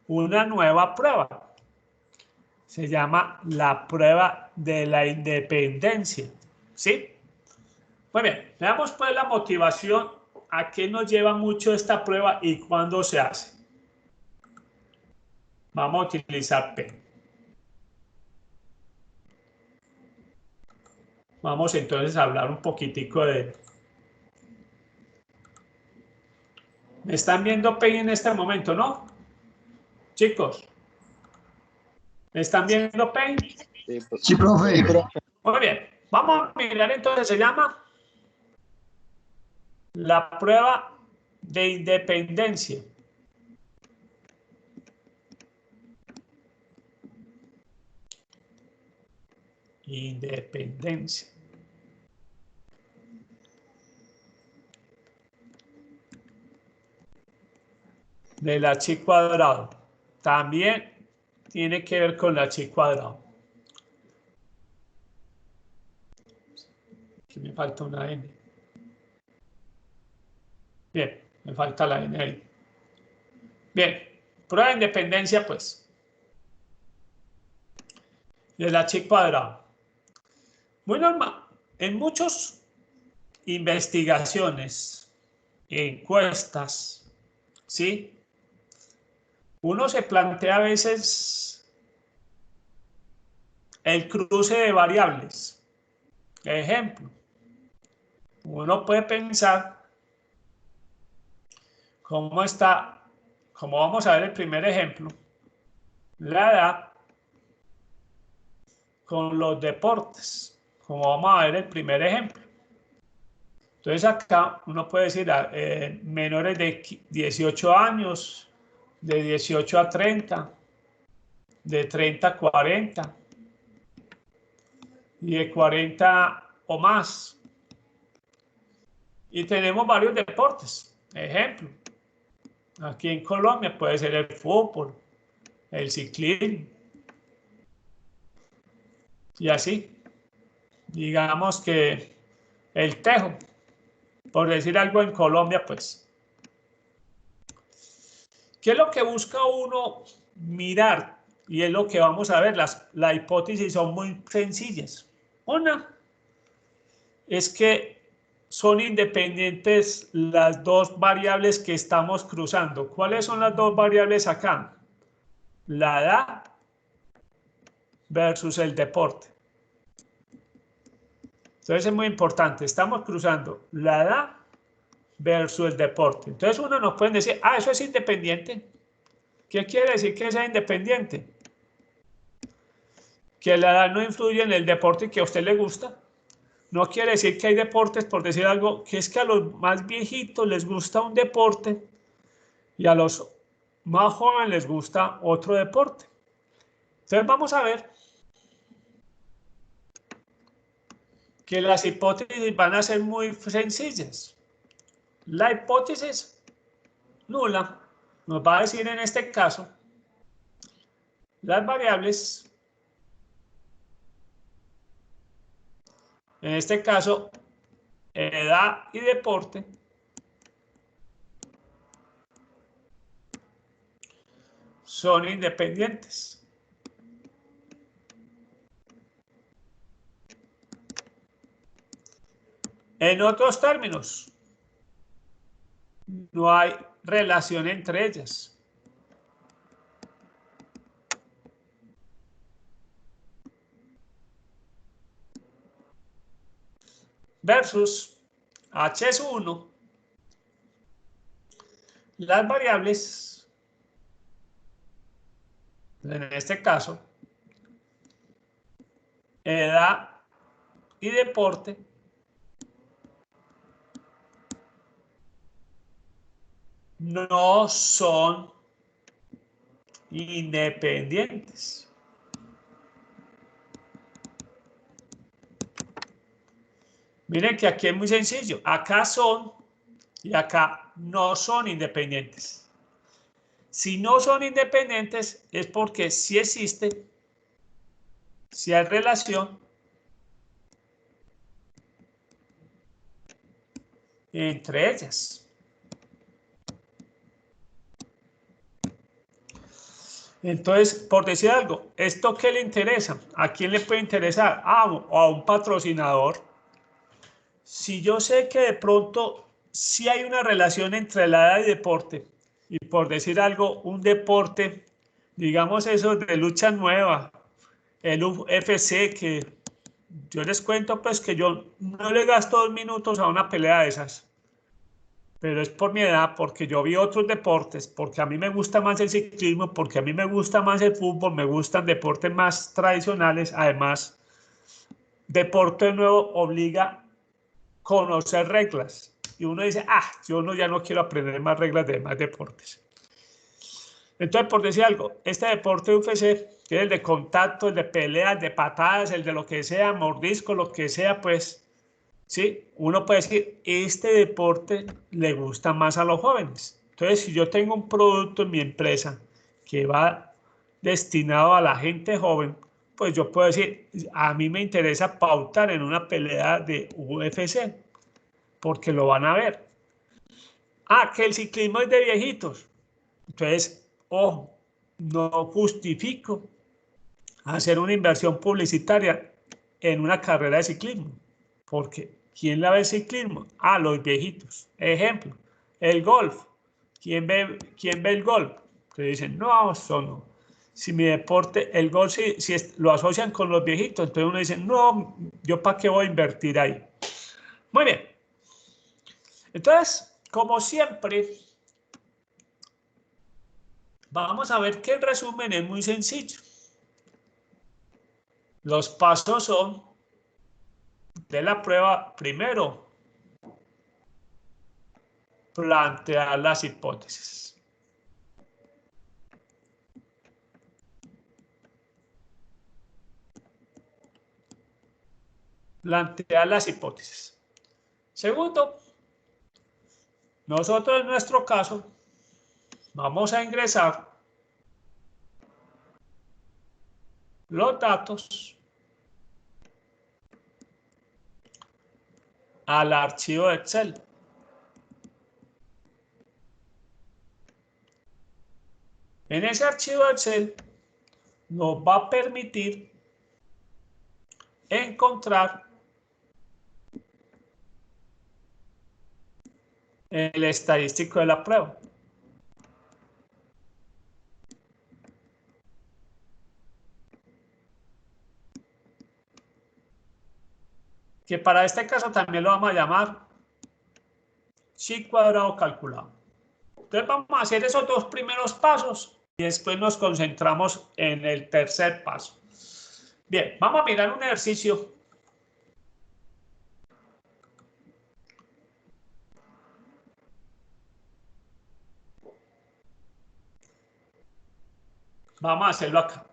una nueva prueba. Se llama la prueba de la independencia. ¿Sí? Muy bien, veamos pues la motivación, a qué nos lleva mucho esta prueba y cuándo se hace. Vamos a utilizar P. Vamos entonces a hablar un poquitico de... ¿Me están viendo P en este momento, no? Chicos, ¿me están viendo P? Sí, profe. Muy bien, vamos a mirar entonces, se llama la prueba de independencia. Independencia. De la chi cuadrado. También tiene que ver con la chi cuadrado. Aquí me falta una n. Bien, me falta la n ahí. Bien, prueba de independencia, pues. De la chi cuadrado. Muy normal. En muchas investigaciones, encuestas, ¿sí? Uno se plantea a veces el cruce de variables. Ejemplo, uno puede pensar cómo está, como vamos a ver el primer ejemplo, la edad con los deportes, como vamos a ver el primer ejemplo. Entonces acá uno puede decir menores de 18 años, de 18 a 30, de 30 a 40 y de 40 o más. Y tenemos varios deportes. Ejemplo, aquí en Colombia puede ser el fútbol, el ciclismo y así. Digamos que el tejo, por decir algo en Colombia, pues. ¿Qué es lo que busca uno mirar? Y es lo que vamos a ver, las hipótesis son muy sencillas. Una es que son independientes las dos variables que estamos cruzando. ¿Cuáles son las dos variables acá? La edad versus el deporte. Entonces es muy importante, estamos cruzando la edad versus el deporte. Entonces uno nos puede decir, eso es independiente. ¿Qué quiere decir que sea independiente? Que la edad no influye en el deporte que a usted le gusta. No quiere decir que hay deportes, por decir algo, que es que a los más viejitos les gusta un deporte y a los más jóvenes les gusta otro deporte. Entonces vamos a ver que las hipótesis van a ser muy sencillas. La hipótesis nula nos va a decir en este caso las variables, en este caso edad y deporte, son independientes. En otros términos, no hay relación entre ellas. Versus H es 1, las variables, en este caso, edad y deporte, no son independientes. Miren que aquí es muy sencillo. Acá son y acá no son independientes. Si no son independientes es porque sí existe, sí hay relación entre ellas. Entonces, por decir algo, ¿esto qué le interesa? ¿A quién le puede interesar? A un patrocinador. Si yo sé que de pronto sí hay una relación entre la edad y deporte, y por decir algo, un deporte, digamos eso de lucha nueva, el UFC, que yo les cuento pues que yo no le gasto 2 minutos a una pelea de esas, pero es por mi edad, porque yo vi otros deportes, porque a mí me gusta más el ciclismo, porque a mí me gusta más el fútbol, me gustan deportes más tradicionales, además, deporte nuevo obliga conocer reglas. Y uno dice, yo no, ya no quiero aprender más reglas de más deportes. Entonces, por decir algo, este deporte UFC, que es el de contacto, el de peleas, de patadas, el de lo que sea, mordisco, lo que sea, pues, sí, uno puede decir, este deporte le gusta más a los jóvenes. Entonces, si yo tengo un producto en mi empresa que va destinado a la gente joven, pues yo puedo decir, a mí me interesa pautar en una pelea de UFC porque lo van a ver. Que el ciclismo es de viejitos. Entonces, ojo, no justifico hacer una inversión publicitaria en una carrera de ciclismo, porque ¿quién la ve el ciclismo? Los viejitos. Ejemplo, el golf. ¿Quién ve el golf? Que dicen, no, eso no. Si mi deporte, el golf, si lo asocian con los viejitos, entonces uno dice, no, yo para qué voy a invertir ahí. Muy bien. Entonces, como siempre, vamos a ver que el resumen es muy sencillo. Los pasos son de la prueba, primero, plantear las hipótesis. Plantear las hipótesis. Segundo, nosotros en nuestro caso vamos a ingresar los datos al archivo de Excel. En ese archivo de Excel nos va a permitir encontrar el estadístico de la prueba. Que para este caso también lo vamos a llamar chi cuadrado calculado. Entonces vamos a hacer esos dos primeros pasos y después nos concentramos en el tercer paso. Bien, vamos a mirar un ejercicio. Vamos a hacerlo acá.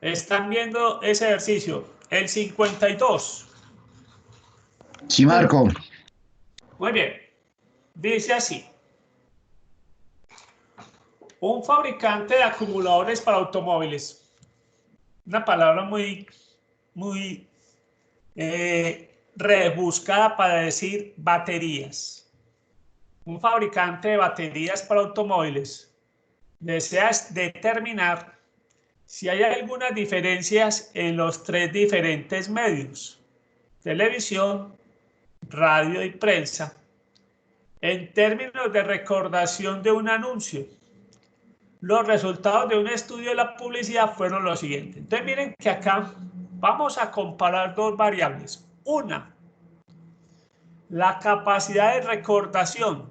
¿Están viendo ese ejercicio? El 52. Sí, Marco. Muy bien. Dice así. Un fabricante de acumuladores para automóviles. Una palabra muy rebuscada para decir baterías. Un fabricante de baterías para automóviles desea determinar si hay algunas diferencias en los tres diferentes medios, televisión, radio y prensa, en términos de recordación de un anuncio. Los resultados de un estudio de la publicidad fueron los siguientes. Entonces miren que acá vamos a comparar dos variables. Una, la capacidad de recordación.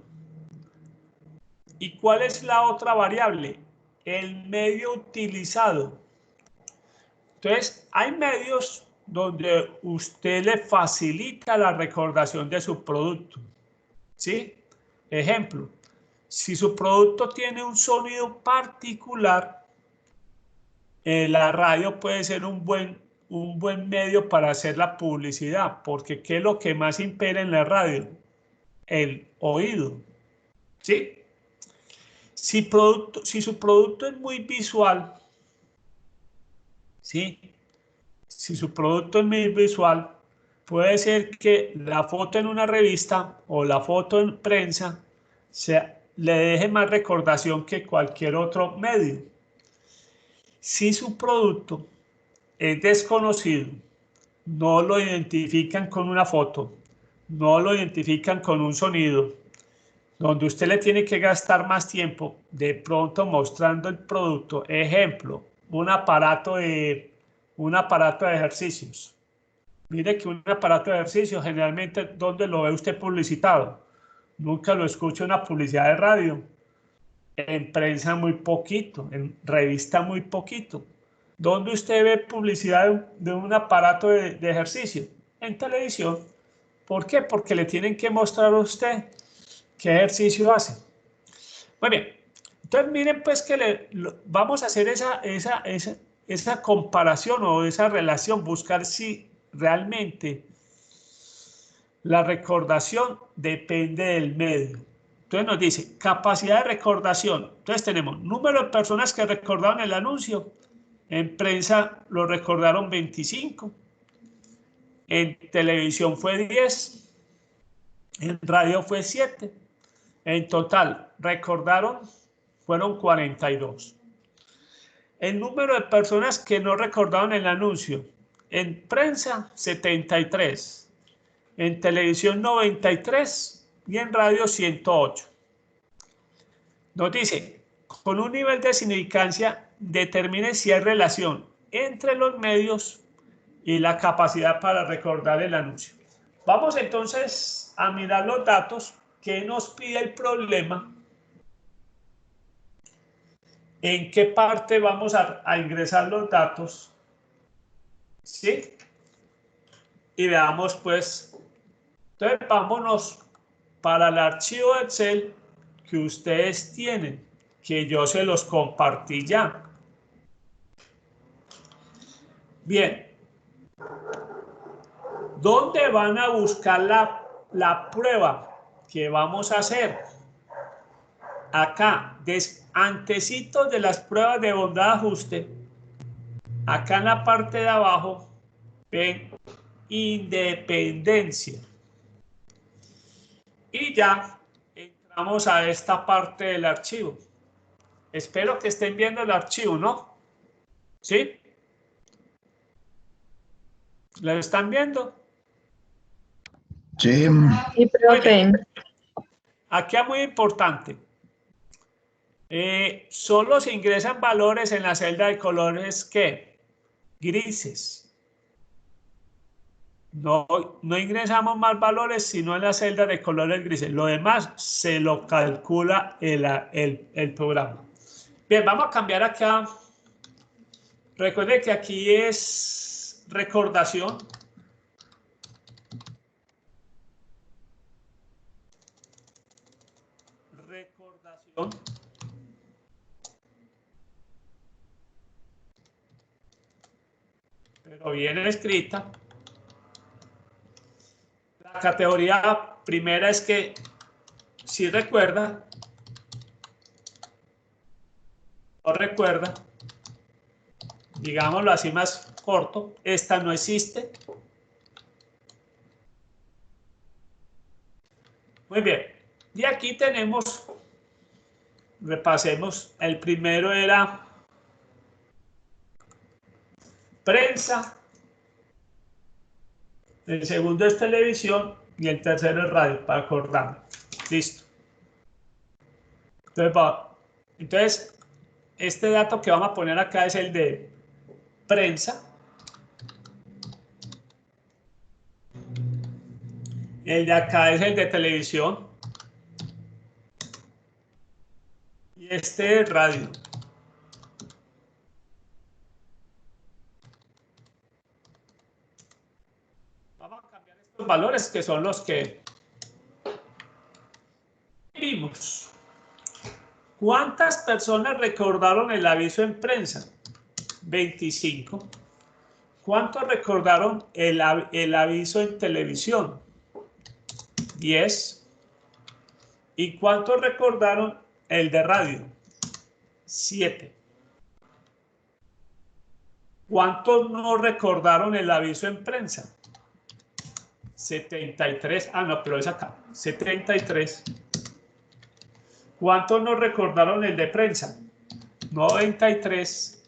¿Y cuál es la otra variable? El medio utilizado. Entonces, hay medios donde usted le facilita la recordación de su producto. ¿Sí? Ejemplo, si su producto tiene un sonido particular, la radio puede ser un buen medio para hacer la publicidad, porque ¿qué es lo que más impera en la radio? El oído. ¿Sí? Si su producto es muy visual, ¿sí? Si su producto es muy visual, puede ser que la foto en una revista o la foto en prensa le deje más recordación que cualquier otro medio. Si su producto es desconocido, no lo identifican con una foto, no lo identifican con un sonido, donde usted le tiene que gastar más tiempo de pronto mostrando el producto. Ejemplo, un aparato de ejercicios. Mire que un aparato de ejercicio generalmente, ¿dónde lo ve usted publicitado? Nunca lo escucha en una publicidad de radio. En prensa muy poquito, en revista muy poquito. ¿Dónde usted ve publicidad de un aparato de ejercicio? En televisión. ¿Por qué? Porque le tienen que mostrar a usted qué ejercicio hace. Muy bien. Entonces miren pues que vamos a hacer esa comparación o esa relación, buscar si realmente la recordación depende del medio. Entonces nos dice capacidad de recordación. Entonces tenemos número de personas que recordaron el anuncio. En prensa lo recordaron 25. En televisión fue 10. En radio fue 7. En total recordaron fueron 42. El número de personas que no recordaron el anuncio. En prensa 73. En televisión 93 y en radio 108. Nos dice, con un nivel de significancia, determine si hay relación entre los medios y la capacidad para recordar el anuncio. Vamos entonces a mirar los datos que nos pide el problema. ¿En qué parte vamos a ingresar los datos? ¿Sí? Y veamos pues. Entonces vámonos para el archivo Excel que ustedes tienen, que yo se los compartí ya. Bien. ¿Dónde van a buscar la prueba que vamos a hacer? Acá, antecitos de las pruebas de bondad de ajuste, acá en la parte de abajo, ven independencia. Y ya entramos a esta parte del archivo. Espero que estén viendo el archivo, ¿no? ¿Sí? ¿Lo están viendo? Sí. Sí, profe. Aquí es muy importante. Solo se ingresan valores en la celda de colores que grises. No ingresamos más valores sino en la celda de colores grises. Lo demás se lo calcula el programa. Bien, vamos a cambiar acá. Recuerde que aquí es recordación. Recordación. Pero bien escrita. La categoría primera es que si recuerda, no recuerda, digámoslo así más corto, esta no existe. Muy bien, y aquí tenemos, repasemos, el primero era prensa, el segundo es televisión y el tercero es radio, para acordarme. Listo. Entonces, este dato que vamos a poner acá es el de prensa. El de acá es el de televisión. Y este es radio. Vamos a cambiar estos valores que son los que vimos. ¿Cuántas personas recordaron el aviso en prensa? 25. ¿Cuántos recordaron el aviso en televisión? 10. ¿Y cuántos recordaron el de radio? 7. ¿Cuántos no recordaron el aviso en prensa? 73. Ah, no, pero es acá. 73. ¿Cuántos nos recordaron el de prensa? 93.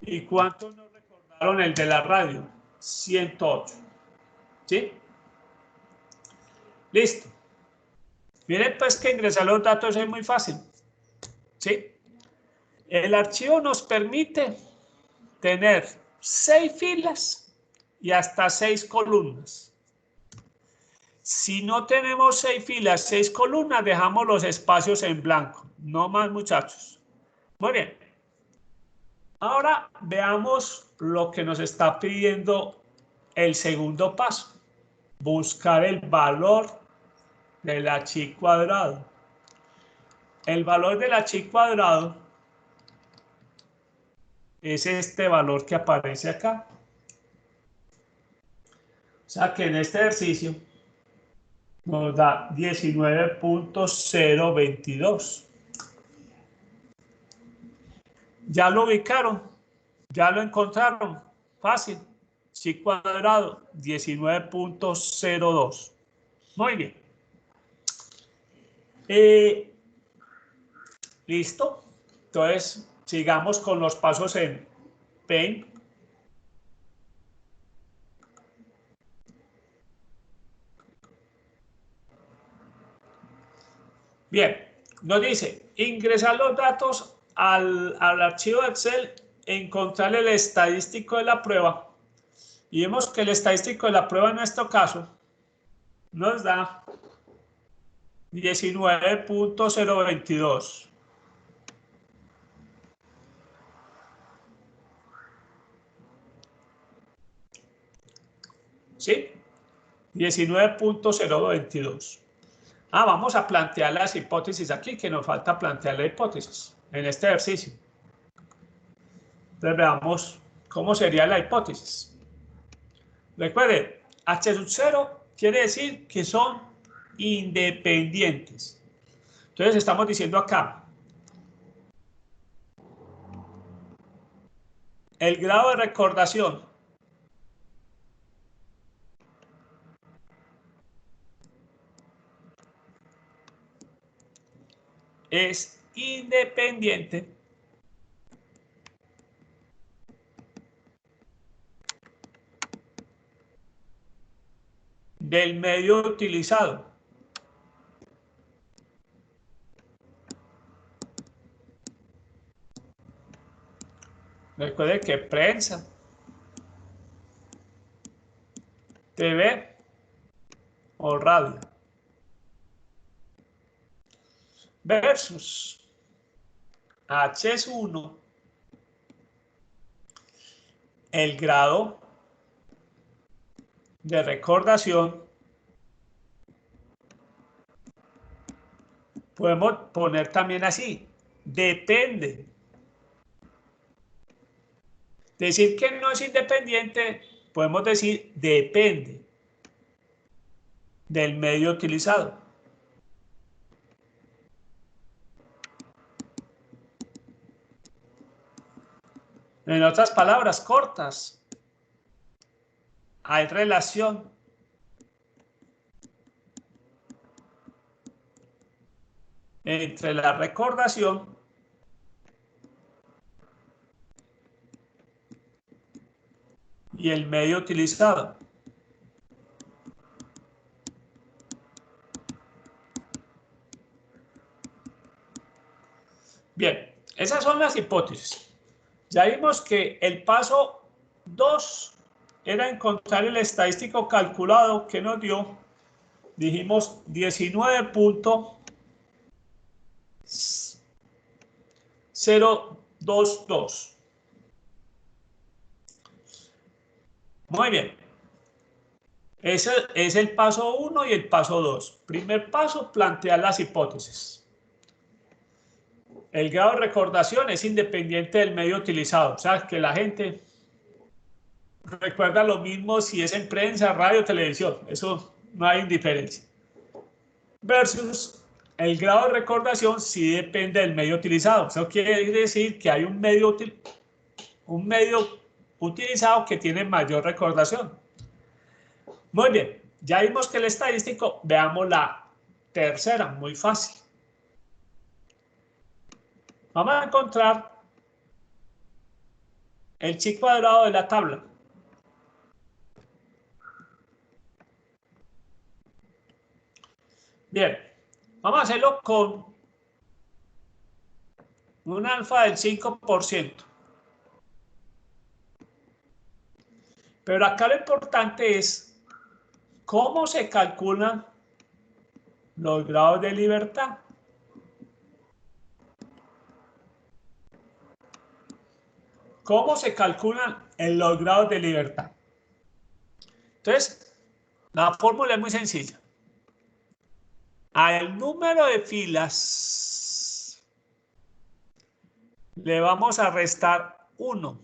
¿Y cuántos nos recordaron el de la radio? 108. ¿Sí? Listo. Miren pues que ingresar los datos es muy fácil. ¿Sí? El archivo nos permite tener 6 filas y hasta 6 columnas. Si no tenemos 6 filas, 6 columnas, dejamos los espacios en blanco. No más, muchachos. Muy bien. Ahora veamos lo que nos está pidiendo el segundo paso. Buscar el valor del h cuadrado. El valor del h cuadrado es este valor que aparece acá. O sea que en este ejercicio nos da 19.022. ¿Ya lo ubicaron? ¿Ya lo encontraron? Fácil. Chi cuadrado, 19.02. Muy bien. ¿Listo? Entonces, sigamos con los pasos en Paint. Bien, nos dice, ingresar los datos al archivo de Excel, encontrar el estadístico de la prueba. Y vemos que el estadístico de la prueba en nuestro caso nos da 19.022. ¿Sí? 19.022. Vamos a plantear las hipótesis aquí, que nos falta plantear la hipótesis en este ejercicio. Entonces veamos cómo sería la hipótesis. Recuerden, H sub 0 quiere decir que son independientes. Entonces estamos diciendo acá, el grado de recordación es independiente del medio utilizado. Recuerden que prensa, TV o radio versus H1, el grado de recordación. Podemos poner también así, depende. Decir que no es independiente, podemos decir depende del medio utilizado. En otras palabras cortas, hay relación entre la recordación y el medio utilizado. Bien, esas son las hipótesis. Ya vimos que el paso 2 era encontrar el estadístico calculado que nos dio, dijimos 19.022. Muy bien. Ese es el paso 1 y el paso 2. Primer paso, plantear las hipótesis. El grado de recordación es independiente del medio utilizado. O sea, que la gente recuerda lo mismo si es en prensa, radio, televisión. Eso no hay diferencia. Versus el grado de recordación sí depende del medio utilizado. Eso quiere decir que hay un medio utilizado que tiene mayor recordación. Muy bien, ya vimos que el estadístico, veamos la tercera, muy fácil. Vamos a encontrar el chi cuadrado de la tabla. Bien, vamos a hacerlo con un alfa del 5%. Pero acá lo importante es cómo se calculan los grados de libertad. ¿Cómo se calculan los grados de libertad? Entonces, la fórmula es muy sencilla. Al número de filas le vamos a restar 1.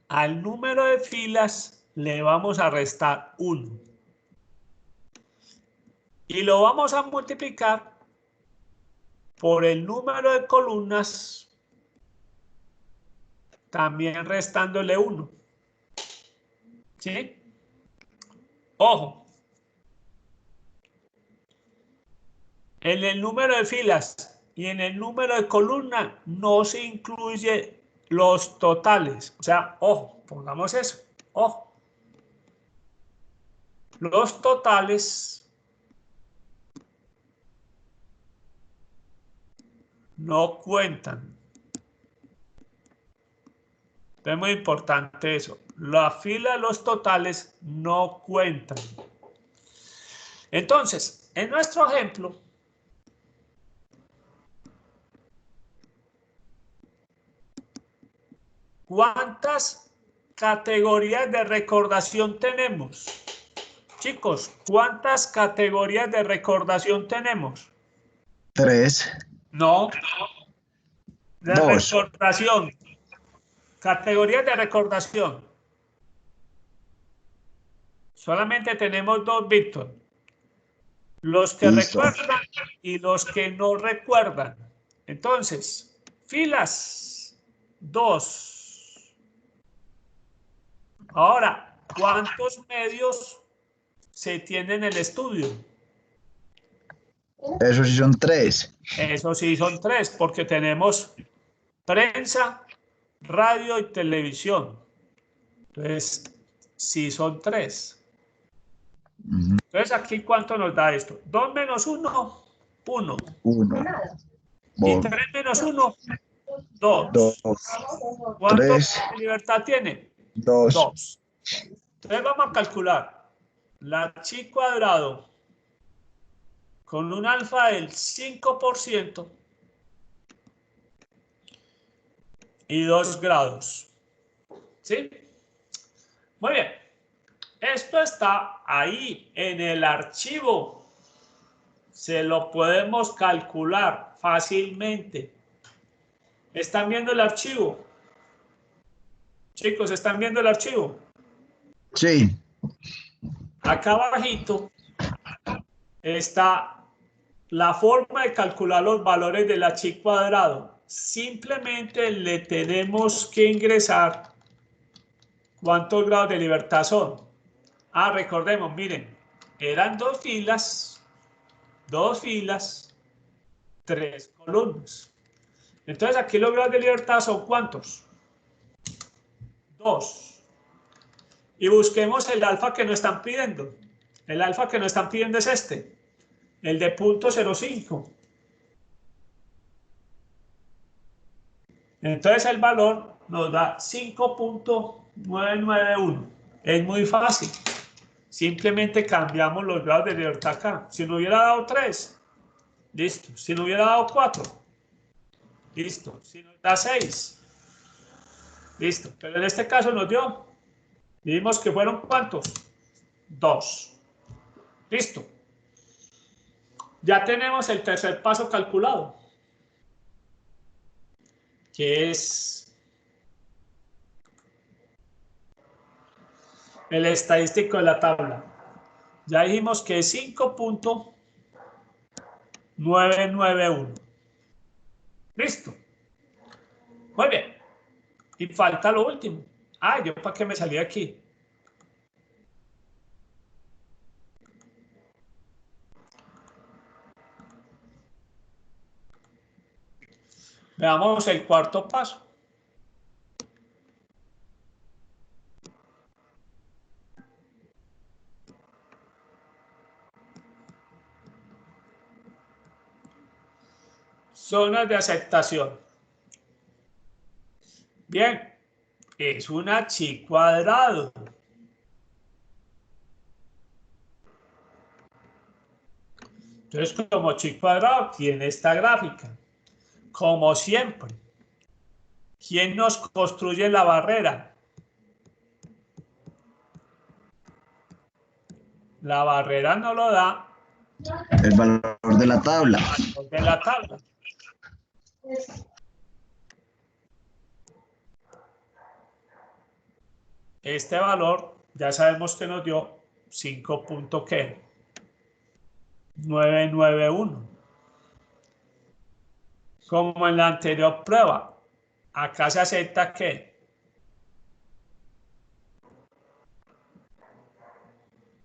Al número de filas le vamos a restar 1. Y lo vamos a multiplicar por el número de columnas, también restándole 1. ¿Sí? Ojo. En el número de filas y en el número de columnas no se incluye los totales. O sea, ojo, pongamos eso. Ojo. Los totales no cuentan. Es muy importante eso. La fila, los totales no cuentan. Entonces, en nuestro ejemplo, ¿cuántas categorías de recordación tenemos? Chicos, ¿cuántas categorías de recordación tenemos? 3. No, de 2. recordación. Categorías de recordación. Solamente tenemos 2, Víctor. Los que Listo. recuerdan y los que no recuerdan. Entonces, filas 2. Ahora, ¿cuántos medios se tienen en el estudio? Eso sí son 3. Eso sí son 3, porque tenemos prensa, radio y televisión. Entonces, sí son 3. Entonces, aquí, ¿cuánto nos da esto? 2 menos 1, 1. 1. Y 3 menos 1, 2. 2. ¿Cuánto 3. de libertad tiene? 2. 2. Entonces, vamos a calcular la chi cuadrado con un alfa del 5% y 2 grados. ¿Sí? Muy bien. Esto está ahí en el archivo. Se lo podemos calcular fácilmente. ¿Están viendo el archivo? Chicos, ¿están viendo el archivo? Sí. Acá abajito está la forma de calcular los valores de la chi cuadrado. Simplemente le tenemos que ingresar cuántos grados de libertad son. Recordemos, miren, eran 2 filas, 3 columnas. Entonces aquí los grados de libertad son ¿cuántos? 2. Y busquemos el alfa que nos están pidiendo. El alfa que nos están pidiendo es este, el de 0.05. Entonces el valor nos da 5.991. Es muy fácil. Simplemente cambiamos los grados de libertad acá. Si no hubiera dado 3, listo. Si no hubiera dado 4, listo. Si nos da 6, listo. Pero en este caso nos dio. Vimos que fueron ¿cuántos? 2. Listo. Ya tenemos el tercer paso calculado, que es el estadístico de la tabla. Ya dijimos que es 5.991. Listo. Muy bien. Y falta lo último. ¿Yo para qué me salí aquí? Veamos el cuarto paso. Zonas de aceptación. Bien, es una chi cuadrado. Entonces, como chi cuadrado tiene esta gráfica. Como siempre. ¿Quién nos construye la barrera? La barrera no lo da El valor de la tabla. de la tabla. Este valor ya sabemos que nos dio 5.991. Como en la anterior prueba, acá se acepta que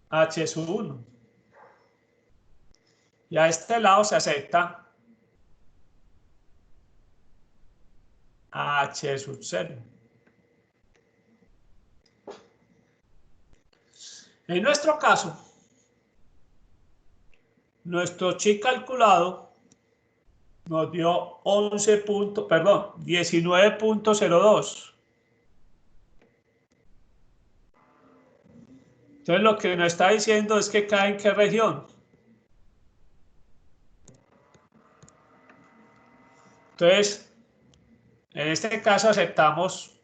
H sub 1. Y a este lado se acepta H sub 0. En nuestro caso, nuestro chi calculado nos dio 19.02. Entonces lo que nos está diciendo es que cae en qué región. Entonces, en este caso aceptamos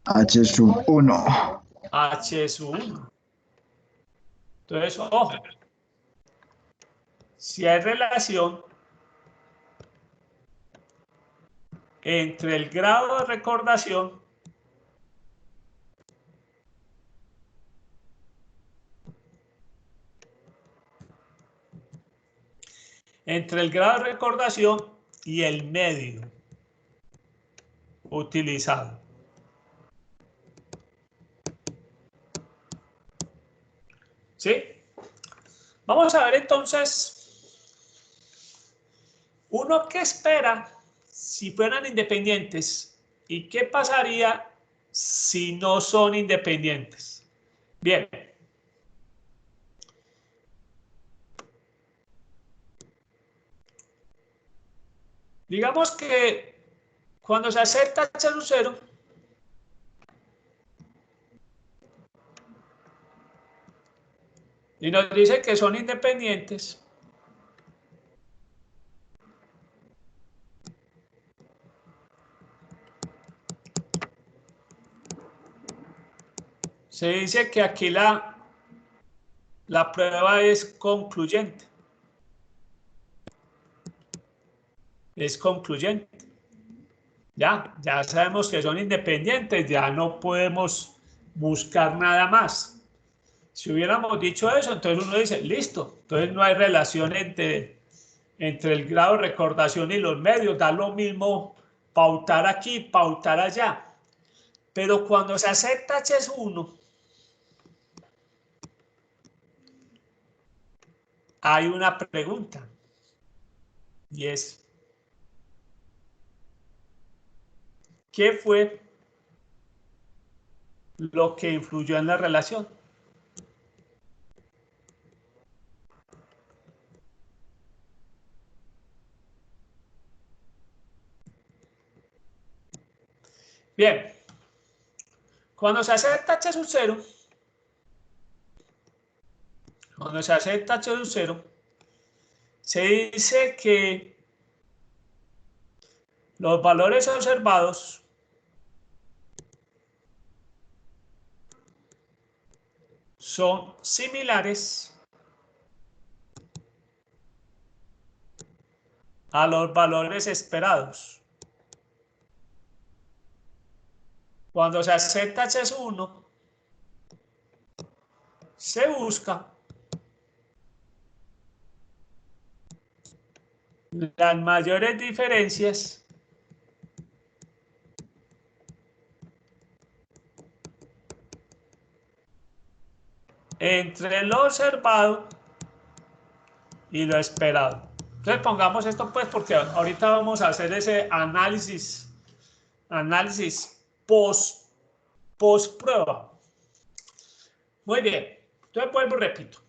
H sub 1. H sub 1. Entonces, ojo, si hay relación entre el grado de recordación y el medio utilizado. ¿Sí? Vamos a ver entonces, uno qué espera si fueran independientes y qué pasaría si no son independientes. Bien. Digamos que cuando se acepta H sub 0, y nos dice que son independientes, se dice que aquí la prueba es concluyente. Es concluyente. Ya sabemos que son independientes, ya no podemos buscar nada más. Si hubiéramos dicho eso, entonces uno dice, listo, entonces no hay relación entre el grado de recordación y los medios, da lo mismo pautar aquí, pautar allá. Pero cuando se acepta H es 1, hay una pregunta, y es, ¿qué fue lo que influyó en la relación? Bien, cuando se acepta H sub 0, se dice que los valores observados son similares a los valores esperados. Cuando se acepta H sub 1, se busca las mayores diferencias entre lo observado y lo esperado. Entonces pongamos esto pues porque ahorita vamos a hacer ese análisis post prueba. Muy bien, entonces vuelvo y repito.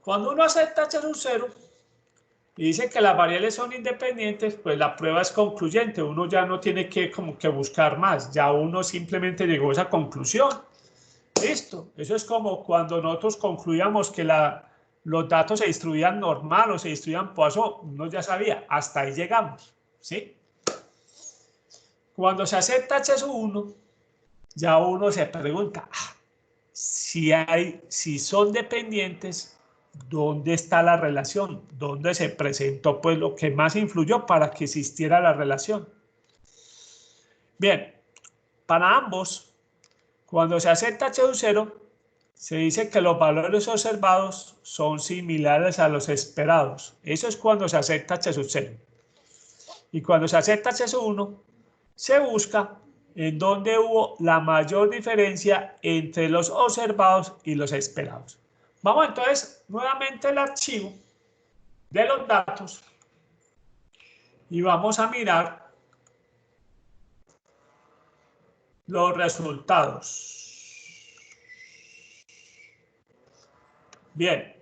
Cuando uno acepta h sub 0 y dice que las variables son independientes, pues la prueba es concluyente. Uno ya no tiene que como que buscar más, ya uno simplemente llegó a esa conclusión. Listo, eso es como cuando nosotros concluíamos que los datos se distribuían normal o se distribuían Poisson, uno ya sabía, hasta ahí llegamos, ¿sí? Cuando se acepta h sub 1, ya uno se pregunta, si son dependientes, ¿dónde está la relación? ¿Dónde se presentó pues lo que más influyó para que existiera la relación? Bien, para ambos, cuando se acepta h sub 0, se dice que los valores observados son similares a los esperados. Eso es cuando se acepta h sub 0. Y cuando se acepta h sub 1, se busca en dónde hubo la mayor diferencia entre los observados y los esperados. Vamos entonces nuevamente al archivo de los datos y vamos a mirar los resultados. Bien.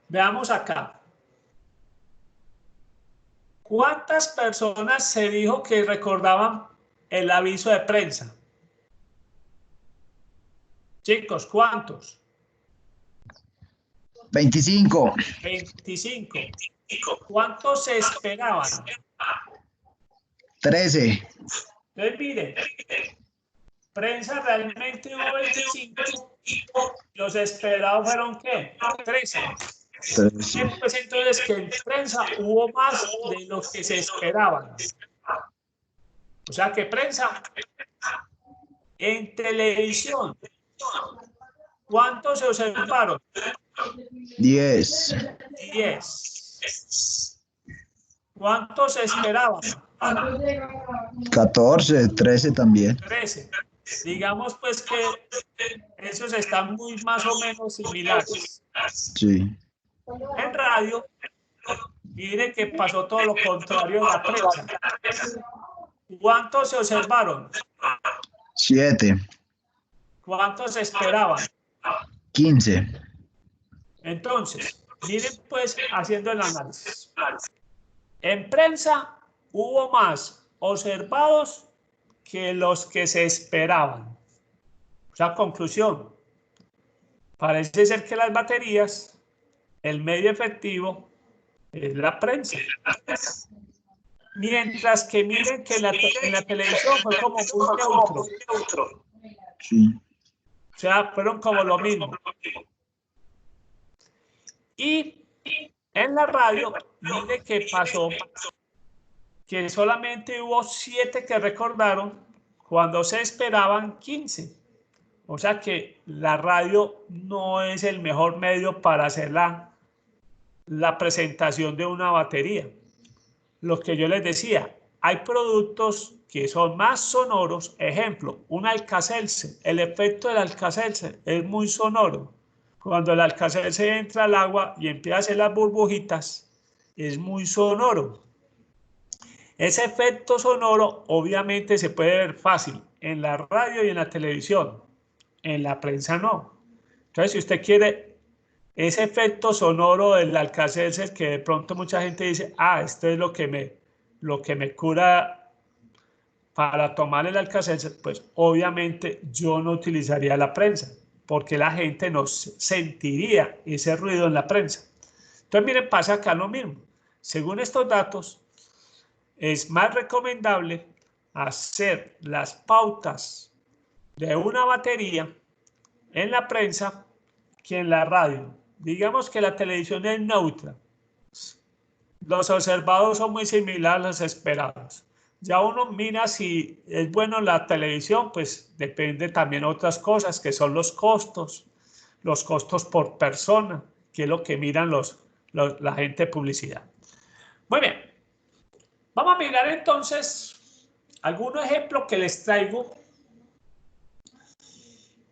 Veamos acá. ¿Cuántas personas se dijo que recordaban el aviso de prensa? Chicos, ¿cuántos? 25. 25. ¿Cuántos se esperaban? 13. Entonces, miren, prensa realmente hubo 25, los esperados fueron ¿qué? 13. Pues entonces que en prensa hubo más de los que se esperaban. O sea que prensa, en televisión, ¿cuántos se observaron? 10. 10. ¿Cuántos se esperaban? 14, 13 también. 13. Digamos pues que esos están muy más o menos similares. Sí. En radio, miren que pasó todo lo contrario en la prensa. ¿Cuántos se observaron? 7. ¿Cuántos se esperaban? 15. Entonces, miren pues haciendo el análisis. En prensa hubo más observados que los que se esperaban. O sea, conclusión. Parece ser que las baterías, el medio efectivo, es la prensa. Mientras que miren que en la televisión fue como muy neutro. Sí. O sea, fueron como lo mismo. Y en la radio, mire que pasó que solamente hubo 7 que recordaron cuando se esperaban 15. O sea que la radio no es el mejor medio para hacer la presentación de una batería. Lo que yo les decía, hay productos que son más sonoros. Ejemplo, un Alka-Seltzer. El efecto del Alka-Seltzer es muy sonoro. Cuando el Alka-Seltzer entra al agua y empieza a hacer las burbujitas, es muy sonoro. Ese efecto sonoro obviamente se puede ver fácil en la radio y en la televisión. En la prensa no. Entonces, si usted quiere ese efecto sonoro del Alka-Seltzer, que de pronto mucha gente dice, esto es lo que me cura para tomar el Alka-Seltzer, pues obviamente yo no utilizaría la prensa, porque la gente no sentiría ese ruido en la prensa. Entonces, miren, pasa acá lo mismo. Según estos datos, es más recomendable hacer las pautas de una batería en la prensa que en la radio. Digamos que la televisión es neutra. Los observados son muy similares a los esperados. Ya uno mira si es bueno la televisión, pues depende también de otras cosas, que son los costos por persona, que es lo que miran la gente de publicidad. Muy bien. Vamos a mirar entonces algunos ejemplos que les traigo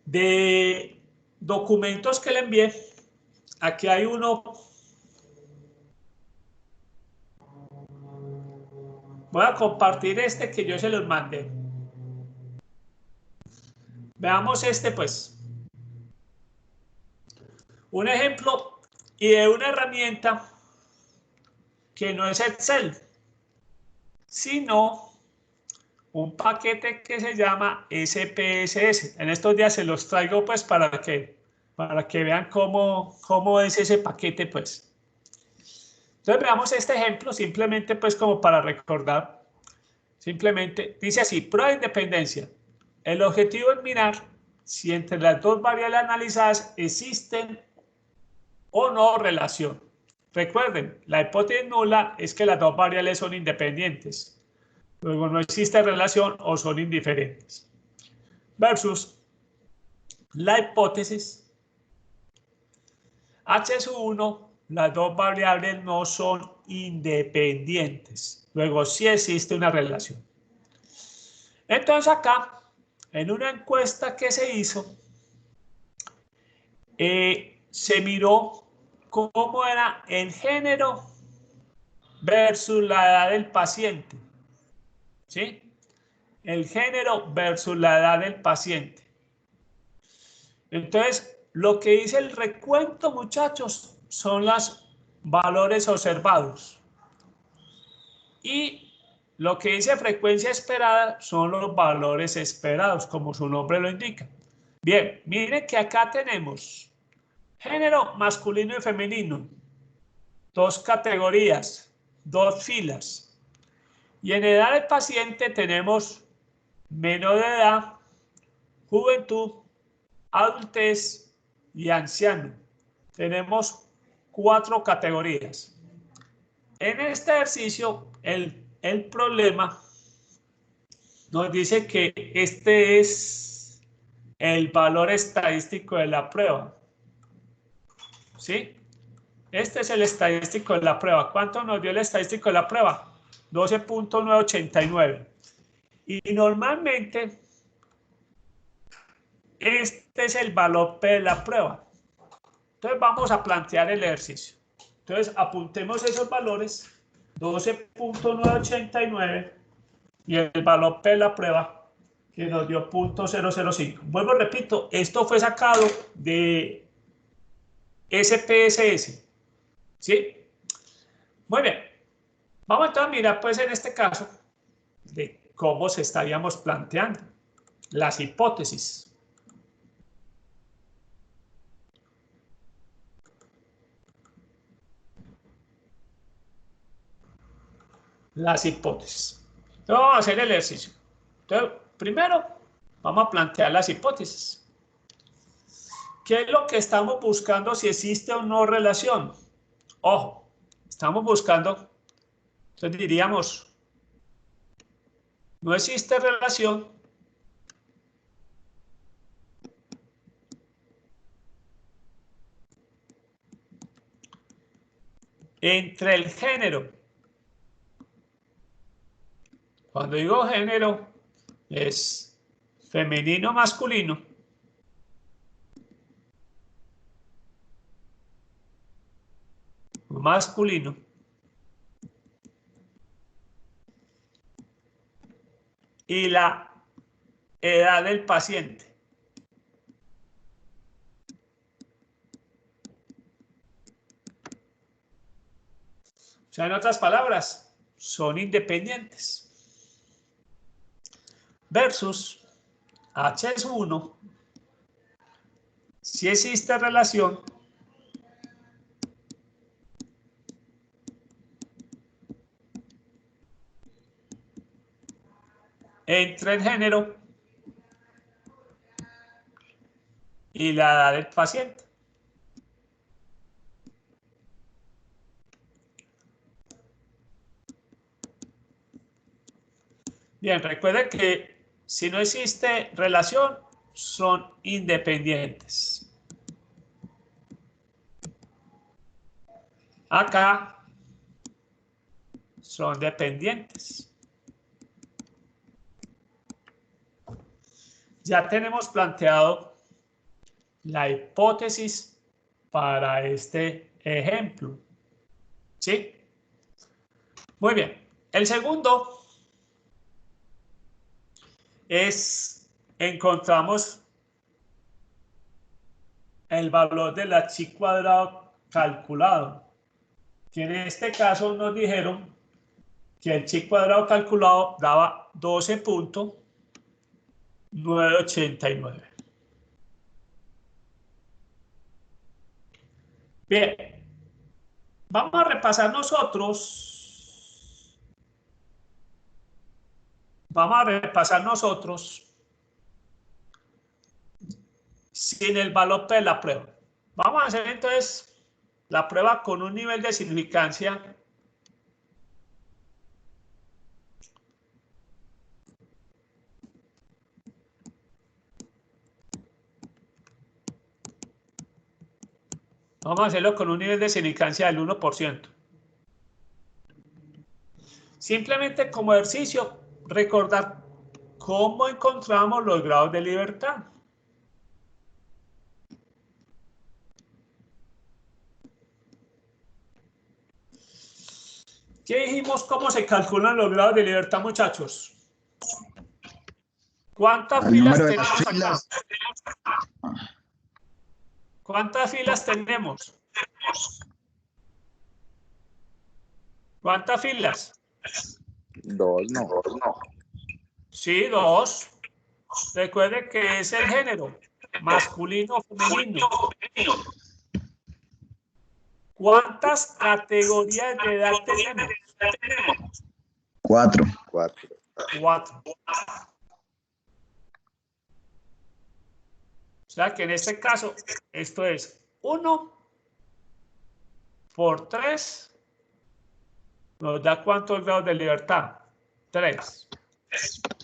de documentos que le envié. Aquí hay uno. Voy a compartir este que yo se los mandé. Veamos este, pues. Un ejemplo y de una herramienta que no es Excel, sino un paquete que se llama SPSS. En estos días se los traigo pues para que vean cómo es ese paquete pues. Entonces veamos este ejemplo simplemente pues como para recordar. Simplemente dice así, prueba de independencia. El objetivo es mirar si entre las dos variables analizadas existen o no relación. Recuerden, la hipótesis nula es que las dos variables son independientes. Luego no existe relación o son indiferentes. Versus la hipótesis H sub 1, las dos variables no son independientes. Luego sí existe una relación. Entonces acá, en una encuesta que se hizo, se miró cómo era el género versus la edad del paciente. ¿Sí? El género versus la edad del paciente. Entonces, lo que dice el recuento, muchachos, son los valores observados. Y lo que dice frecuencia esperada son los valores esperados, como su nombre lo indica. Bien, mire que acá tenemos género masculino y femenino, dos categorías, dos filas. Y en edad del paciente tenemos menor de edad, juventud, adultez y anciano. Tenemos 4 categorías. En este ejercicio, el problema nos dice que este es el valor estadístico de la prueba. ¿Sí? Este es el estadístico de la prueba. ¿Cuánto nos dio el estadístico de la prueba? 12.989. Y normalmente este es el valor P de la prueba. Entonces vamos a plantear el ejercicio. Entonces apuntemos esos valores, 12.989 y el valor P de la prueba que nos dio 0.005. Vuelvo, repito, esto fue sacado de SPSS. ¿Sí? Muy bien. Vamos entonces a mirar pues en este caso de cómo se estaríamos planteando las hipótesis. Las hipótesis. Entonces vamos a hacer el ejercicio. Entonces, primero vamos a plantear las hipótesis. ¿Qué es lo que estamos buscando si existe o no relación? Ojo, estamos buscando, entonces diríamos, no existe relación entre el género. Cuando digo género, es femenino, masculino. Masculino. Y la edad del paciente. O sea, en otras palabras, son independientes. Versus H es 1. Si existe relación entre el género y la edad del paciente. Bien, recuerden que si no existe relación, son independientes. Acá son dependientes. ya tenemos planteado la hipótesis para este ejemplo. ¿Sí? Muy bien. El segundo es, encontramos el valor de la chi cuadrado calculado, que en este caso nos dijeron que el chi cuadrado calculado daba 12.989. Bien, vamos a repasar nosotros. Sin el valor de la prueba. Vamos a hacer entonces la prueba con un nivel de significancia Vamos a hacerlo con un nivel de significancia del 1%. Simplemente como ejercicio, recordar cómo encontramos los grados de libertad. ¿Qué dijimos? ¿Cómo se calculan los grados de libertad, muchachos? ¿Cuántas El filas número de tenemos filas. acá? ¿Cuántas filas tenemos? ¿Cuántas filas? Dos, no. Sí, 2. Recuerde que es el género, masculino o femenino. ¿Cuántas categorías de edad tenemos? 4. 4. 4. O sea que en este caso, esto es 1 por 3. ¿Nos da cuántos grados de libertad? 3.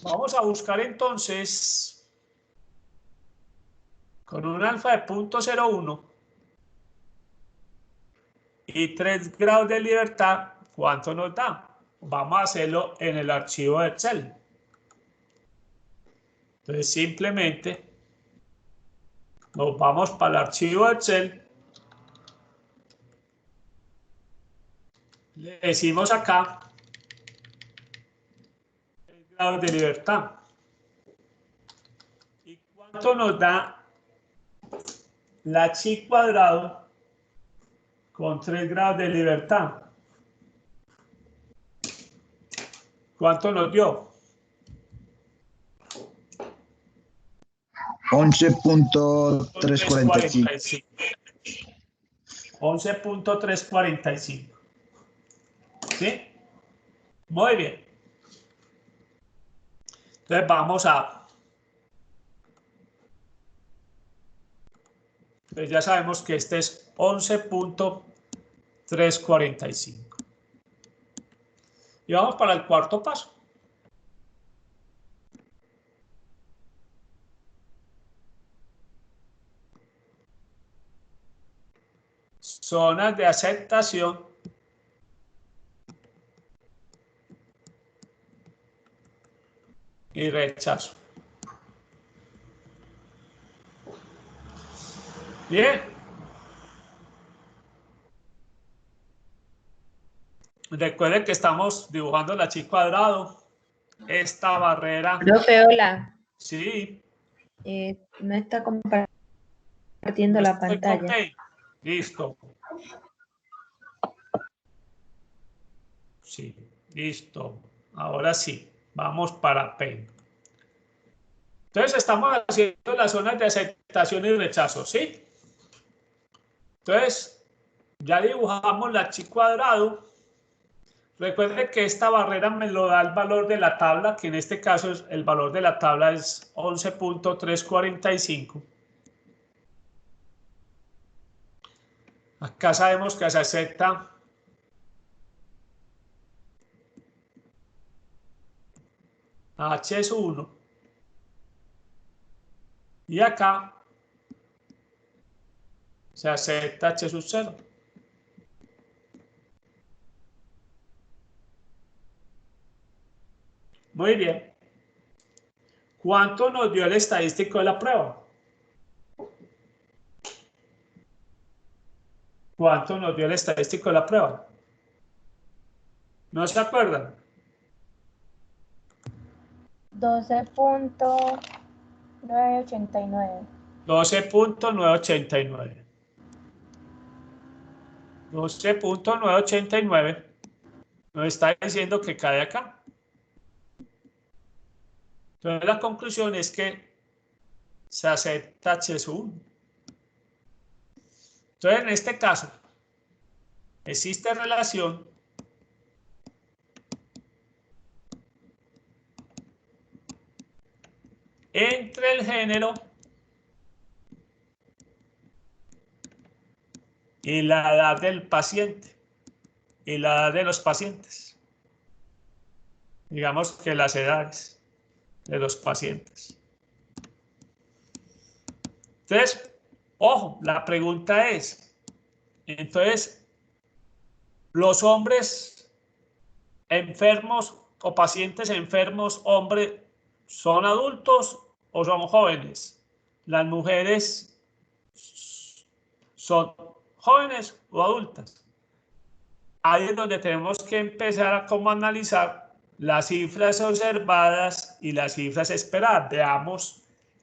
Vamos a buscar entonces, con un alfa de 0.01 y 3 grados de libertad, ¿cuánto nos da? Vamos a hacerlo en el archivo de Excel. Entonces simplemente nos vamos para el archivo de Excel. Le decimos acá el grado de libertad. ¿Y cuánto nos da la chi cuadrado con 3 grados de libertad? ¿Cuánto nos dio? 11.345. 11.345. ¿Sí? Muy bien. Entonces vamos a... Pues ya sabemos que este es 11.345. Y vamos para el cuarto paso. Zonas de aceptación y rechazo. Bien. Recuerden que estamos dibujando la chi cuadrado. Esta barrera. Profe, hola. Sí. No está compartiendo la pantalla. Okay. Listo. Sí, listo. Ahora sí, vamos para Paint. Entonces estamos haciendo las zonas de aceptación y rechazo, ¿sí? Entonces, ya dibujamos la chi cuadrado. Recuerde que esta barrera me lo da el valor de la tabla, que en este caso el valor de la tabla es 11.345. Acá sabemos que se acepta H es 1. Y acá se acepta H sub 0. Muy bien. ¿Cuánto nos dio el estadístico de la prueba? ¿Cuánto nos dio el estadístico de la prueba? ¿No se acuerdan? 12.989. 12.989. 12.989 nos está diciendo que cae acá. Entonces la conclusión es que se acepta H1. Entonces en este caso existe relación entre el género y la edad del paciente y la edad de los pacientes. Digamos que las edades de los pacientes. Entonces, ojo, la pregunta es, entonces, los hombres enfermos o pacientes enfermos, hombres, ¿son adultos o son jóvenes? Las mujeres son jóvenes o adultas. Ahí es donde tenemos que empezar a cómo analizar las cifras observadas y las cifras esperadas. Veamos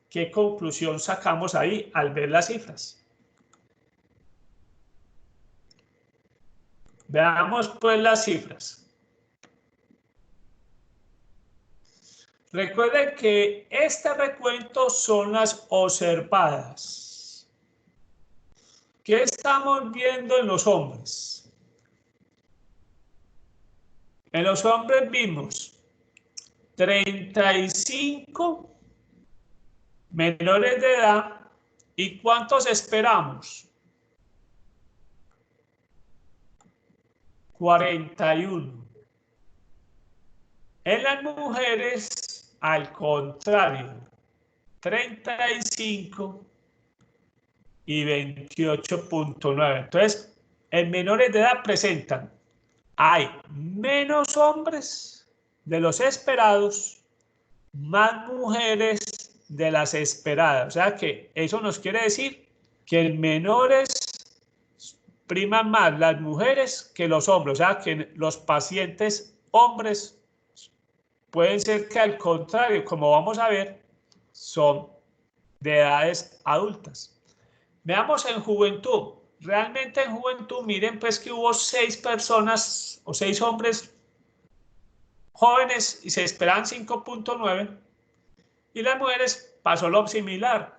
qué conclusión sacamos ahí al ver las cifras. Veamos pues las cifras. Recuerden que este recuento son las observadas. ¿Qué estamos viendo en los hombres? En los hombres vimos 35 menores de edad. ¿Y cuántos esperamos? 41. En las mujeres, al contrario, 35 y 28.9. Entonces, en menores de edad presentan, hay menos hombres de los esperados, más mujeres de las esperadas. O sea que eso nos quiere decir que en menores priman más las mujeres que los hombres. O sea que los pacientes hombres pueden ser que al contrario, como vamos a ver, son de edades adultas. Veamos en juventud. Realmente en juventud, miren pues que hubo 6 personas o 6 hombres jóvenes y se esperaban 5.9, y las mujeres pasó lo similar,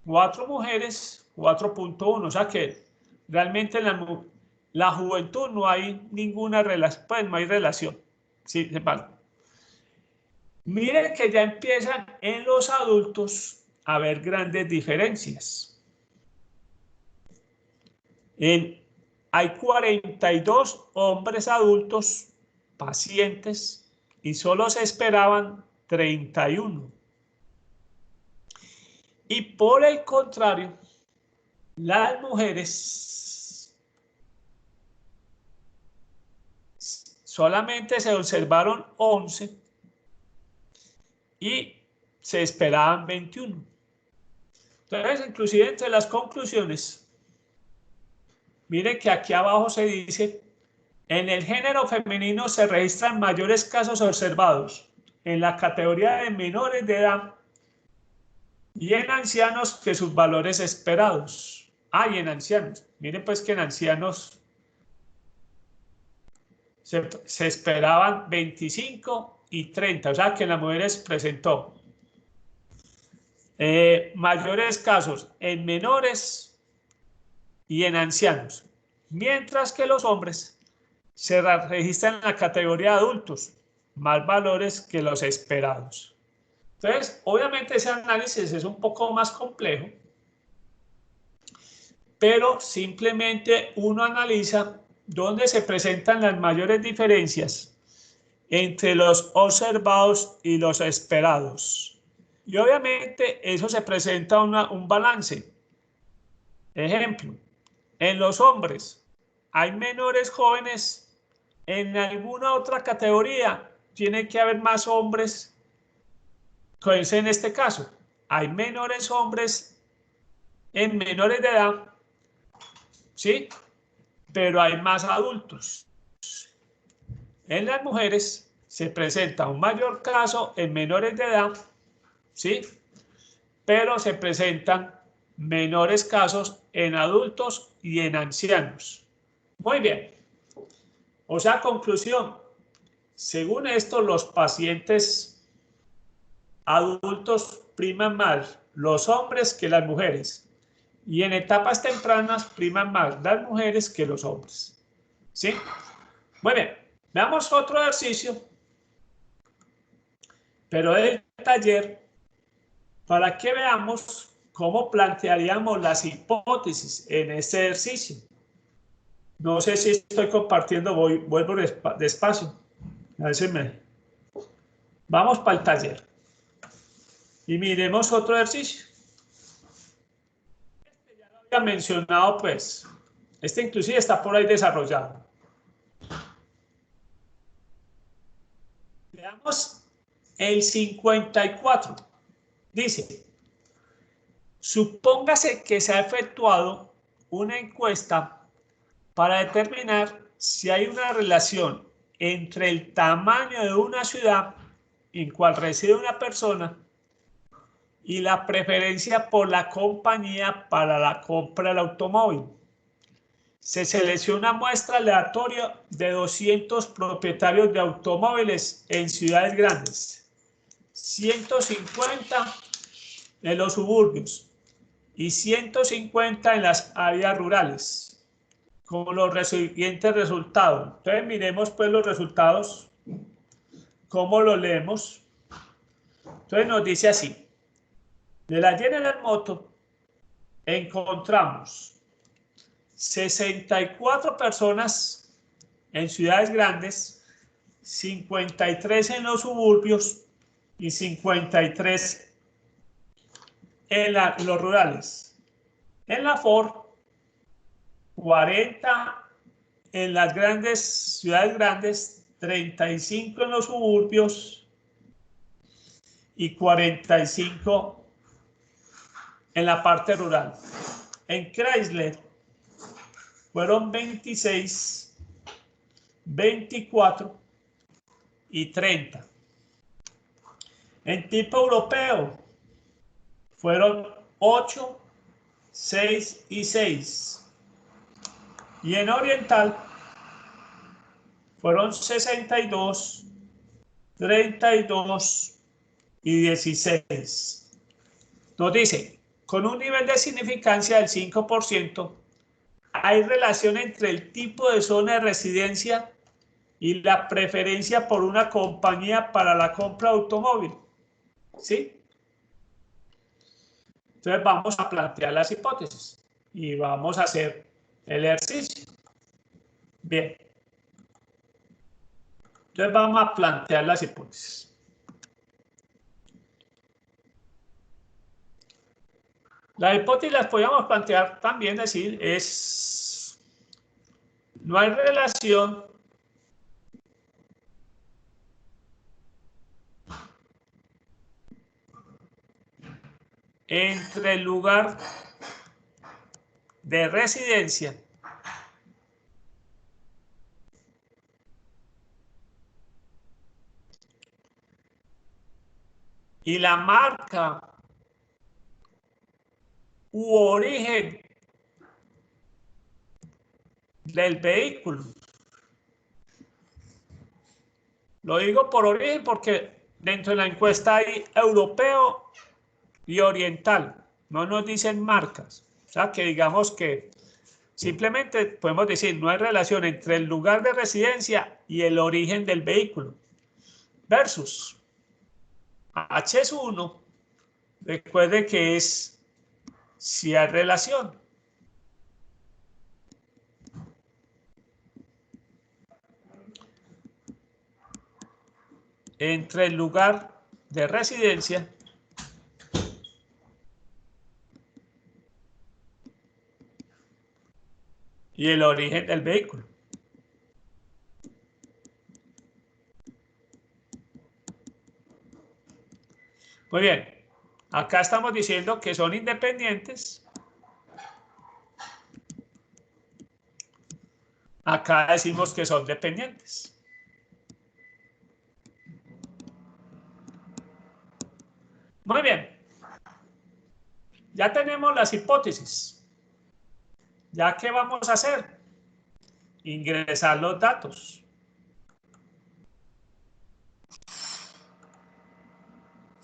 4 mujeres, 4.1, o sea que realmente en la juventud no hay ninguna relación, pues no hay relación. Sí, sepan. Miren que ya empiezan en los adultos a haber grandes diferencias. Hay 42 hombres adultos pacientes y solo se esperaban 31. Y por el contrario, las mujeres solamente se observaron 11 y se esperaban 21. Entonces, inclusive entre las conclusiones, miren que aquí abajo se dice, en el género femenino se registran mayores casos observados en la categoría de menores de edad y en ancianos que sus valores esperados. Y en ancianos. Miren pues que en ancianos se esperaban 25 y 30, o sea que en las mujeres presentó mayores casos en menores y en ancianos, mientras que los hombres se registran en la categoría de adultos, más valores que los esperados. Entonces, obviamente ese análisis es un poco más complejo, pero simplemente uno analiza dónde se presentan las mayores diferencias entre los observados y los esperados. Y obviamente eso se presenta un balance. Ejemplo, en los hombres hay menores jóvenes. En alguna otra categoría tiene que haber más hombres Entonces, en este caso, hay menores hombres en menores de edad, ¿sí? Pero hay más adultos. En las mujeres se presenta un mayor caso en menores de edad, ¿sí? Pero se presentan menores casos en adultos y en ancianos. Muy bien. O sea, conclusión. Según esto, los pacientes adultos priman más los hombres que las mujeres. Y en etapas tempranas priman más las mujeres que los hombres. ¿Sí? Muy bien. Veamos otro ejercicio, pero del taller, para que veamos cómo plantearíamos las hipótesis en este ejercicio. No sé si estoy compartiendo, vuelvo despacio. A ver si Vamos para el taller. Y miremos otro ejercicio. Este ya lo había mencionado, pues. Este inclusive está por ahí desarrollado. Veamos el 54. Dice, supóngase que se ha efectuado una encuesta para determinar si hay una relación entre el tamaño de una ciudad en cual reside una persona y la preferencia por la compañía para la compra del automóvil. Se selecciona muestra aleatoria de 200 propietarios de automóviles en ciudades grandes, 150 en los suburbios y 150 en las áreas rurales, con los siguientes resultados. Entonces miremos pues los resultados, cómo lo leemos. Entonces nos dice así, de la General Motors encontramos 64 personas en ciudades grandes, 53 en los suburbios y 53 en los rurales. En la Ford, 40 en las ciudades grandes, 35 en los suburbios y 45 en la parte rural. En Chrysler fueron 26, 24 y 30. En tipo europeo fueron 8, 6 y 6. Y en oriental fueron 62, 32 y 16. Nos dice, con un nivel de significancia del 5%, hay relación entre el tipo de zona de residencia y la preferencia por una compañía para la compra de automóvil. ¿Sí? Entonces vamos a plantear las hipótesis y vamos a hacer el ejercicio. Bien. Entonces vamos a plantear las hipótesis. Las hipótesis las podríamos plantear también, decir, no hay relación entre el lugar de residencia y la marca u origen del vehículo. Lo digo por origen porque dentro de la encuesta hay europeo y oriental. No nos dicen marcas. O sea, que digamos que simplemente podemos decir no hay relación entre el lugar de residencia y el origen del vehículo. Versus H1, recuerde que es si hay relación. Entre el lugar de residencia y el origen del vehículo. Muy bien. Acá estamos diciendo que son independientes. Acá decimos que son dependientes. Muy bien. Ya tenemos las hipótesis. ¿Ya qué vamos a hacer? Ingresar los datos.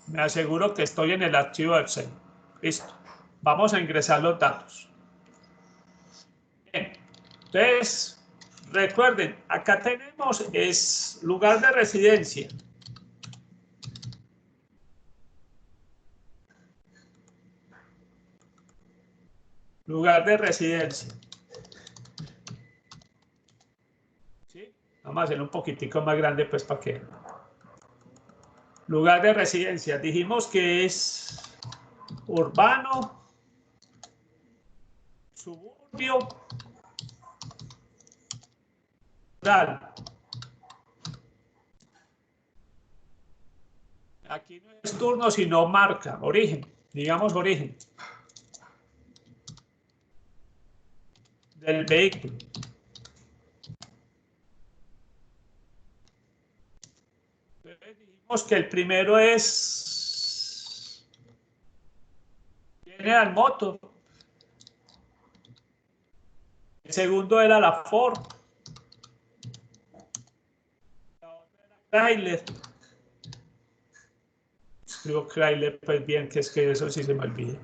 Me aseguro que estoy en el archivo Excel. Listo. Vamos a ingresar los datos. Bien. Entonces, recuerden, acá tenemos es lugar de residencia. Lugar de residencia. ¿Sí? Vamos a hacerlo un poquitico más grande, pues, para que... Lugar de residencia. Dijimos que es urbano, suburbio, rural. Aquí no es turno, sino marca, origen. Digamos origen del vehículo. Entonces dijimos que el primero es General Motors. El segundo era la Ford. La otra era Chrysler. Escribo Chrysler, pues bien, que es que eso sí se me olvida.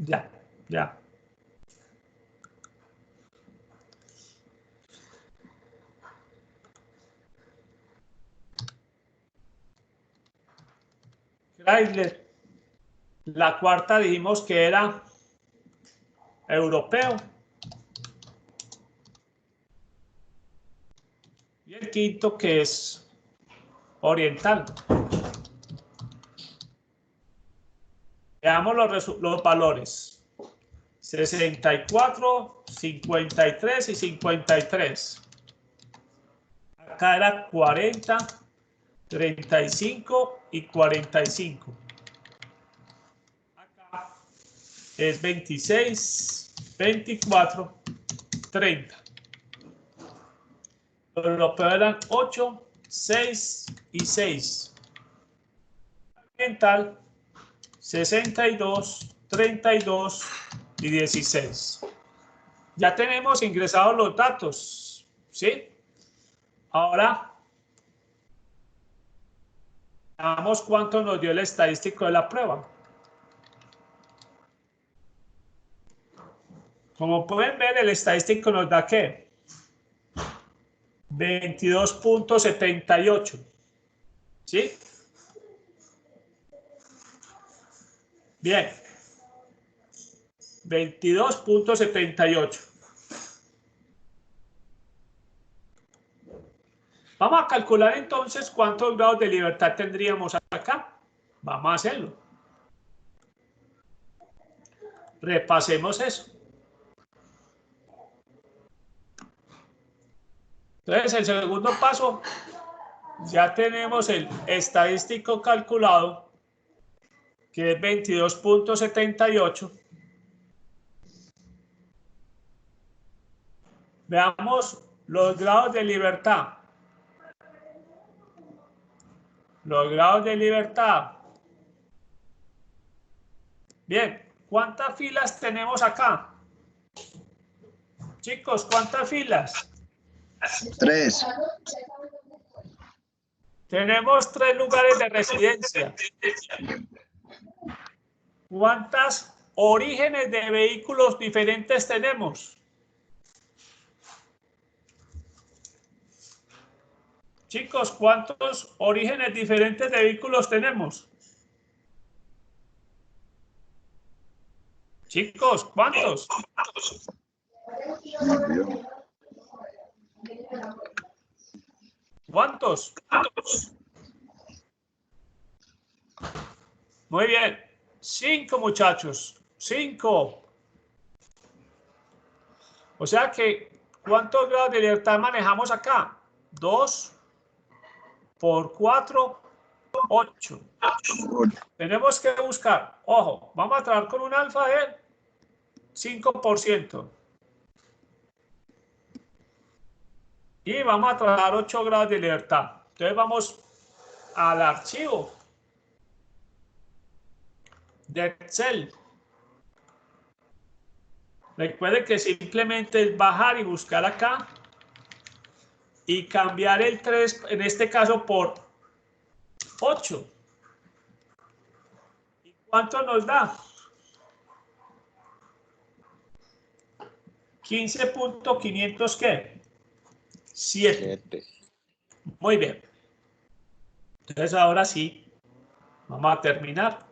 Ya, ya. Chrysler. La cuarta dijimos que era europeo. Y el quinto que es oriental. Veamos los valores. 64, 53 y 53. Acá era 40, 35 y 45. Acá es 26, 24, 30. Los europeos eran 8, 6 y 6. Oriental 62, 32 y 16. Ya tenemos ingresados los datos, ¿sí? Ahora, veamos cuánto nos dio el estadístico de la prueba. Como pueden ver, el estadístico nos da ¿qué? 22.78, ¿sí? Bien. 22.78. Vamos a calcular entonces cuántos grados de libertad tendríamos acá. Vamos a hacerlo. Repasemos eso. Entonces, el segundo paso, ya tenemos el estadístico calculado, que es 22.78. Veamos los grados de libertad. Los grados de libertad. Bien, ¿cuántas filas tenemos acá? Chicos, ¿cuántas filas? 3. Tenemos 3 lugares de residencia. ¿Cuántos orígenes de vehículos diferentes tenemos? Chicos, ¿cuántos orígenes diferentes de vehículos tenemos? Chicos, ¿cuántos? ¿Cuántos? Muy bien. 5, muchachos. 5. O sea que ¿Cuántos grados de libertad manejamos acá? 2 por 4, 8. Tenemos que buscar, ojo, vamos a trabajar con un alfa de 5%. Y vamos a trabajar 8 grados de libertad. Entonces vamos al archivo de Excel. Recuerden que simplemente es bajar y buscar acá y cambiar el 3, en este caso, por 8. ¿Y cuánto nos da? 15.500 ¿qué? 7. 7. Muy bien. Entonces ahora sí, vamos a terminar.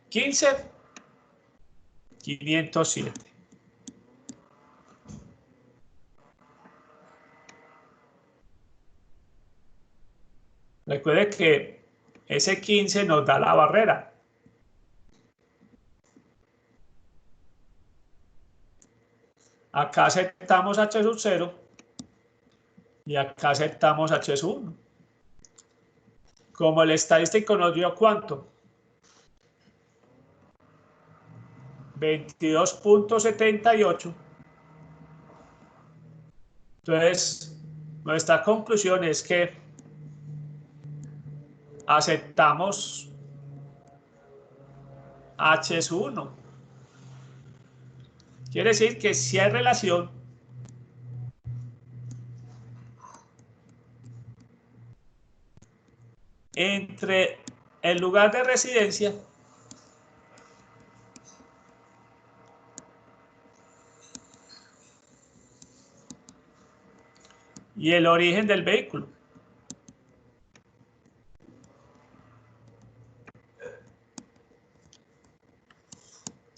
15.507. Recuerde que ese 15 nos da la barrera. Acá aceptamos H sub 0 y acá aceptamos H sub 1. Como el estadístico nos dio ¿cuánto? 22.78. Entonces, nuestra conclusión es que aceptamos H sub 1. Quiere decir que si hay relación entre el lugar de residencia y el origen del vehículo.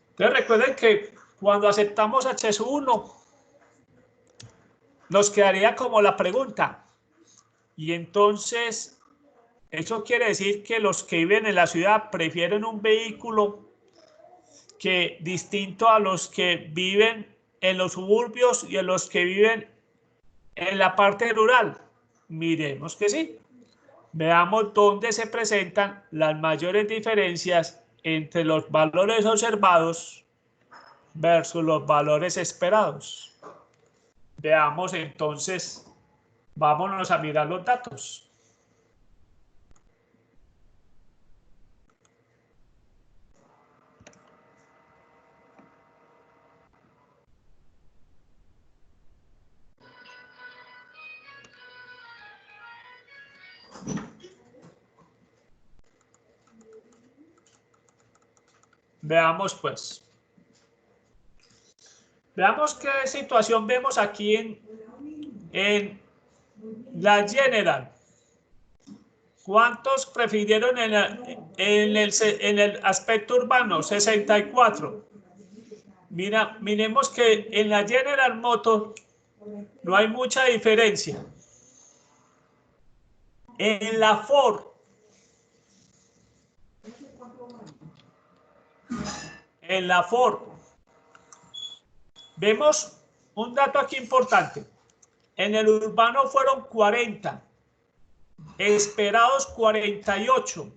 Entonces recuerden que cuando aceptamos H sub 1 nos quedaría como la pregunta, y entonces eso quiere decir que los que viven en la ciudad prefieren un vehículo que distinto a los que viven en los suburbios y a los que viven en la parte rural. Miremos que sí. Veamos dónde se presentan las mayores diferencias entre los valores observados versus los valores esperados. Veamos entonces, vámonos a mirar los datos. Veamos pues. Veamos qué situación vemos aquí en la general. ¿Cuántos prefirieron en el aspecto urbano? 64. Mira, miremos que en la General Motors no hay mucha diferencia. En la Ford, vemos un dato aquí importante. En el urbano fueron 40, esperados 48.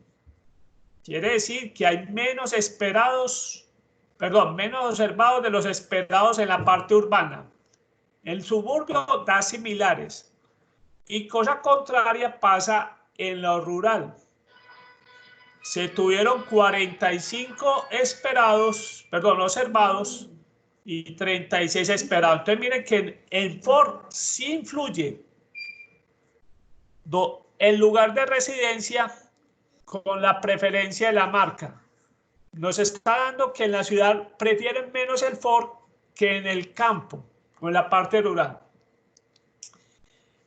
Quiere decir que hay menos observados de los esperados en la parte urbana. El suburbio da similares. Y cosa contraria pasa en lo rural. Se tuvieron 45 observados y 36 esperados. Entonces miren que en Ford sí influye el lugar de residencia con la preferencia de la marca. Nos está dando que en la ciudad prefieren menos el Ford que en el campo o en la parte rural.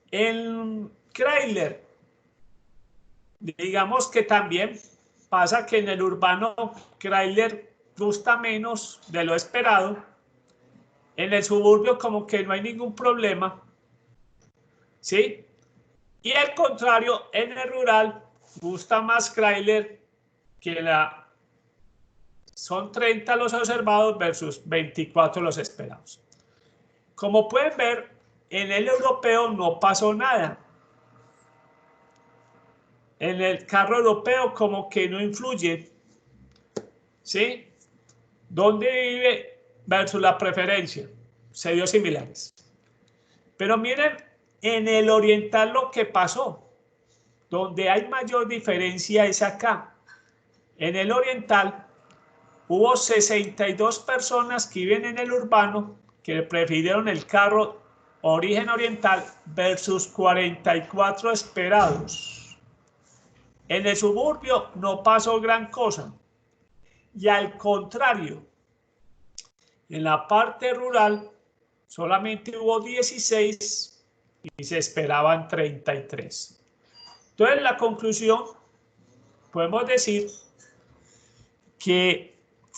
En Chrysler, digamos que también pasa que en el urbano Chrysler gusta menos de lo esperado. En el suburbio como que no hay ningún problema, ¿sí? Y al contrario, en el rural gusta más Chrysler que la son 30 los observados versus 24 los esperados. Como pueden ver, en el europeo no pasó nada. En el carro europeo como que no influye, ¿sí? ¿Dónde vive versus la preferencia? Se dio similares. Pero miren, en el oriental lo que pasó, donde hay mayor diferencia es acá. En el oriental hubo 62 personas que viven en el urbano que prefirieron el carro origen oriental versus 44 esperados. En el suburbio no pasó gran cosa. Y al contrario, en la parte rural solamente hubo 16 y se esperaban 33. Entonces, la conclusión, podemos decir que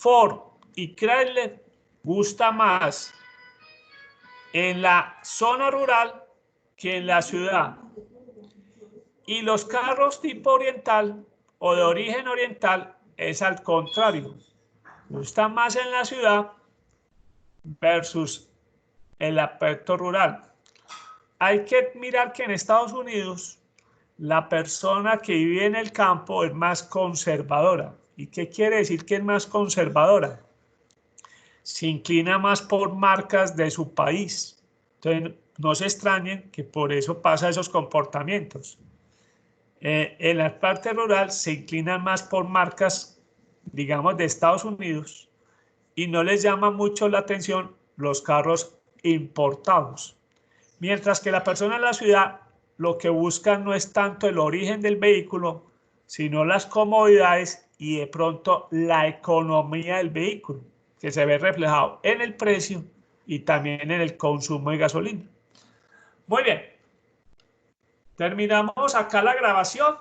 Ford y Chrysler gusta más en la zona rural que en la ciudad. Y los carros tipo oriental o de origen oriental es al contrario. Gustan más en la ciudad versus el aspecto rural. Hay que mirar que en Estados Unidos la persona que vive en el campo es más conservadora. ¿Y qué quiere decir que es más conservadora? Se inclina más por marcas de su país. Entonces, no se extrañen que por eso pasa esos comportamientos. En la parte rural se inclinan más por marcas, digamos, de Estados Unidos y no les llama mucho la atención los carros importados. Mientras que la persona en la ciudad lo que busca no es tanto el origen del vehículo, sino las comodidades y de pronto la economía del vehículo, que se ve reflejado en el precio y también en el consumo de gasolina. Muy bien. Terminamos acá la grabación.